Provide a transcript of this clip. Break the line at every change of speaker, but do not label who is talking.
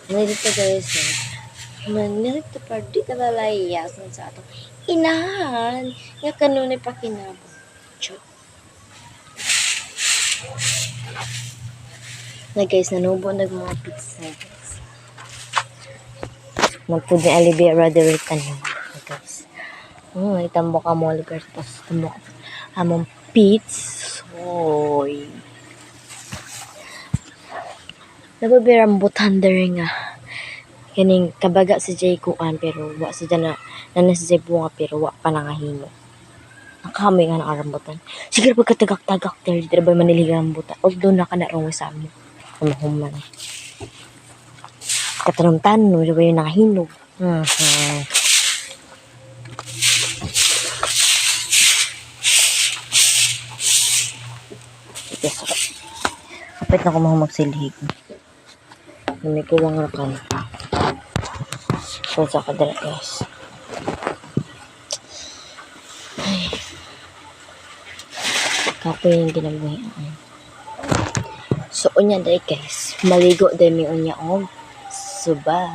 Nandito guys, nandito pa di ka lalayasan sa atong inahan. Nga kanunay pa kinabang. Chok. Na guys, nanubo nag mga pizza guys. Magpud ni Olivia Roderick guys. Itambok ka mo guys. Tapos itambok among pizza. Oy. Nababirang butan nga. Kaning kabaga si Jay kuan pero wa si na si Jay bunga pero wa pa nangahimo. Nakami nga ng rambutan. Sige pagkatagak-tagak diri ba maniligang rambutan. Although nakanarong sa amo. Human. Katanong-tanong di ba yung nakahinog. Yes. Kapit na ko magsilhig. May kuwang rakan. So, sa kadala guys. Ay. Kapo yung ginabuhi. So, unya dahil guys. Maligo dahil may unya og suba.